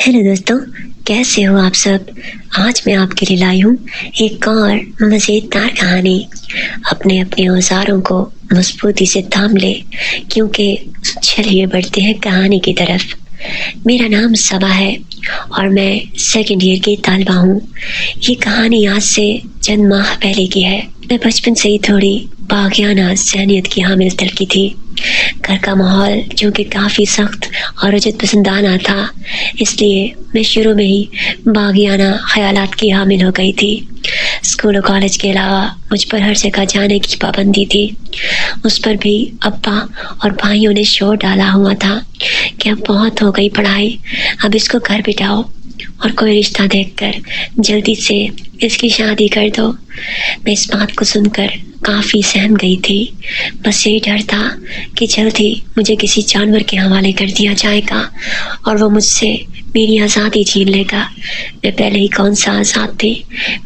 Hello दोस्तों, कैसे हो आप सब। आज मैं आपके लिए लाई हूँ एक और मज़ेदार कहानी। अपने अपने औजारों को मजबूती से थाम ले, क्योंकि चलिए बढ़ते हैं कहानी की तरफ। मेरा नाम सबा है और मैं सेकंड ईयर की तालिबा हूँ। ये कहानी आज से चंद माह पहले की है। मैं बचपन से ही थोड़ी बागियाना ज़हनियत की हामिल लड़की थी। घर का माहौल जो कि काफ़ी सख्त और उचित पसंदाना था, इसलिए मैं शुरू में ही बागियाना ख्यालात की हामिल हो गई थी। स्कूल और कॉलेज के अलावा मुझ पर हर जगह जाने की पाबंदी थी। उस पर भी अब्बा और भाइयों ने शोर डाला हुआ था कि अब बहुत हो गई पढ़ाई, अब इसको घर बिठाओ और कोई रिश्ता देखकर जल्दी से इसकी शादी कर दो। मैं इस बात को सुनकर काफ़ी सहम गई थी। बस यही डर था कि जल्दी मुझे किसी जानवर के हवाले कर दिया जाएगा और वो मुझसे मेरी आज़ादी छीन लेगा। मैं पहले ही कौन सा आज़ाद थी,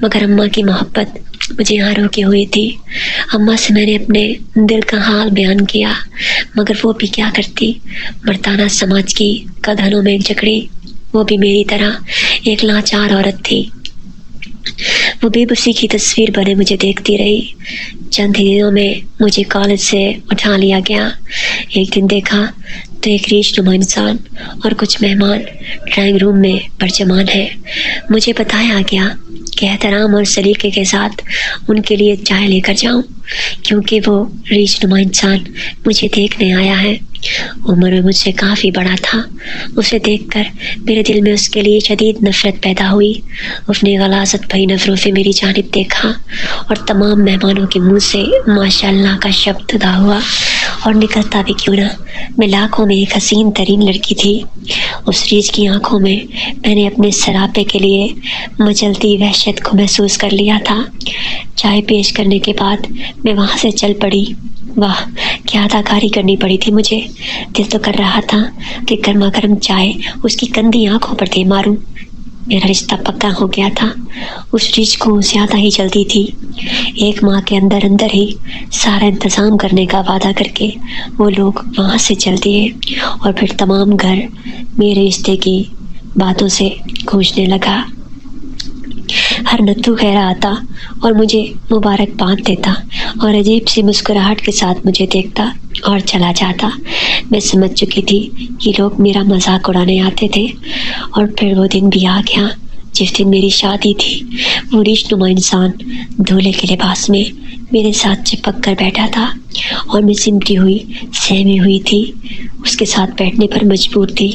मगर अम्मा की मोहब्बत मुझे यहाँ रोके हुई थी। अम्मा से मैंने अपने दिल का हाल बयान किया, मगर वो भी क्या करती। मर्दाना समाज की कदनों में जकड़ी वो भी मेरी तरह एक लाचार औरत थी। वो बेबसी की तस्वीर बने मुझे देखती रही। चंद ही दिनों में मुझे कॉलेज से उठा लिया गया। एक दिन देखा तो एक रीशनुमा इंसान और कुछ मेहमान ड्राइंग रूम में बरजमान है। मुझे बताया गया कि एहतराम और सलीके के साथ उनके लिए चाय लेकर जाऊं, क्योंकि वो रीशनुमा इंसान मुझे देखने आया है। उम्र में मुझसे काफ़ी बड़ा था। उसे देखकर मेरे दिल में उसके लिए शदीद नफ़रत पैदा हुई। उसने गलाज़त भरी नज़रों से मेरी जानिब देखा और तमाम मेहमानों के मुंह से माशाअल्लाह का शब्द अदा हुआ। और निकलता भी क्यों ना, मैं लाखों में एक हसीन तरीन लड़की थी। उस रीछ की आंखों में मैंने अपने सरापे के लिए मचलती वहशत को महसूस कर लिया था। चाय पेश करने के बाद मैं वहाँ से चल पड़ी। वाह, क्या अदाकारी करनी पड़ी थी मुझे। दिल तो कर रहा था कि गर्मा गर्म चाय उसकी गंदी आंखों पर दे मारूं। मेरा रिश्ता पक्का हो गया था। उस रीछ को ज़्यादा ही जल्दी थी। एक माह के अंदर अंदर ही सारा इंतज़ाम करने का वादा करके वो लोग वहाँ से चल दिए और फिर तमाम घर मेरे रिश्ते की बातों से गूंजने लगा। हर नत्थु खैरा आता और मुझे मुबारकबाद देता और अजीब सी मुस्कुराहट के साथ मुझे देखता और चला जाता। मैं समझ चुकी थी कि लोग मेरा मजाक उड़ाने आते थे। और फिर वो दिन भी आ गया जिस दिन मेरी शादी थी। वो रीशनुमा इंसान दूल्हे के लिबास में मेरे साथ चिपक कर बैठा था और मैं सिमटी हुई सहमी हुई थी, उसके साथ बैठने पर मजबूर थी।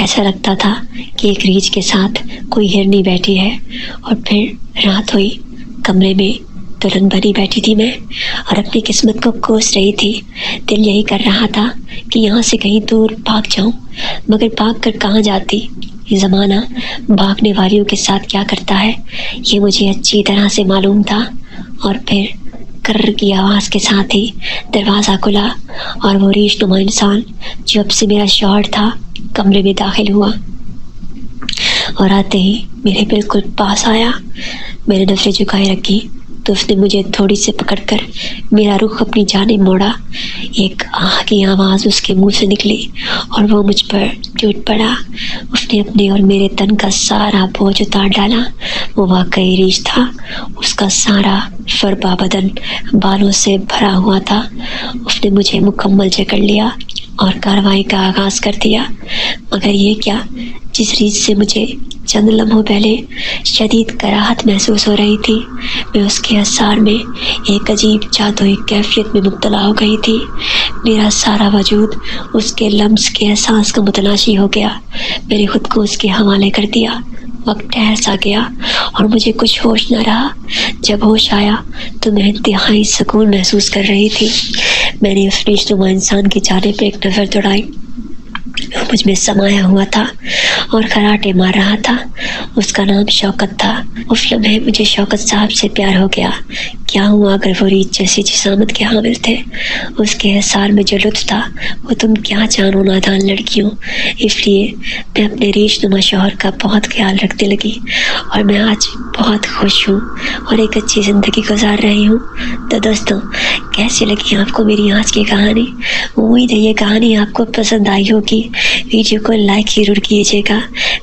ऐसा लगता था कि एक रीछ के साथ कोई हिरनी बैठी है। और फिर रात हुई। कमरे में दुल्हन बनी बैठी थी मैं और अपनी किस्मत को कोस रही थी। दिल यही कर रहा था कि यहाँ से कहीं दूर भाग जाऊं, मगर भाग कर कहाँ जाती। ये ज़माना भागने वालियों के साथ क्या करता है, ये मुझे अच्छी तरह से मालूम था। और फिर कर्र की आवाज़ के साथ ही दरवाज़ा खुला और वो रीशनुमा इंसान जो अब से मेरा शौहर था कमरे में दाखिल हुआ और आते ही मेरे बिल्कुल पास आया। मैंने नजरें झुकाए रखी तो उसने मुझे थोड़ी से पकड़कर मेरा रुख अपनी जानिब मोड़ा। एक आह की आवाज़ उसके मुंह से निकली और वो मुझ पर टूट पड़ा। उसने अपने और मेरे तन का सारा बोझ उतार डाला। वो वाकई रीछ था। उसका सारा फरबा बदन बालों से भरा हुआ था। उसने मुझे मुकम्मल जकड़ लिया और कार्रवाई का आगाज़ कर दिया। मगर ये क्या, जिस रीछ से मुझे चंद लम्हों पहले शदीद कराहत महसूस हो रही थी, मैं उसके असर में एक अजीब जादुई कैफियत में मुब्तला हो गई थी। मेरा सारा वजूद उसके लम्स के एहसास का मुतलाशी हो गया। मैंने खुद को उसके हवाले कर दिया। वक्त ठहर सा गया और मुझे कुछ होश न रहा। जब होश आया तो मैं इंतहाई सुकून महसूस कर रही थी। मैंने उस रीशनुमा इंसान की जानिब पे एक नज़र दौड़ाई। वो मुझ में समाया हुआ था और खराटे मार रहा था। اس کا نام شوکت تھا۔ اس لمحے مجھے شوکت صاحب سے پیار ہو گیا۔ کیا ہوا اگر وہ ریچھ جیسی جسامت کے حامل تھے؟ اس کے احسار میں جو لطف تھا وہ تم کیا جانو نادان لڑکیوں۔ اس لیے میں اپنے ریچھ نما شوہر کا بہت خیال رکھنے لگی اور میں آج بہت خوش ہوں اور ایک اچھی زندگی گزار رہی ہوں۔ تو دوستوں، کیسی لگی آپ کو میری آج کی کہانی؟ امید ہے یہ کہانی آپ کو پسند آئی ہوگی۔ ویڈیو کو لائک ضرور کیجیے گا۔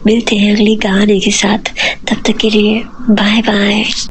ملتے ہیں اگلی کہانی کے ساتھ، تب تک کے لیے بائے بائے۔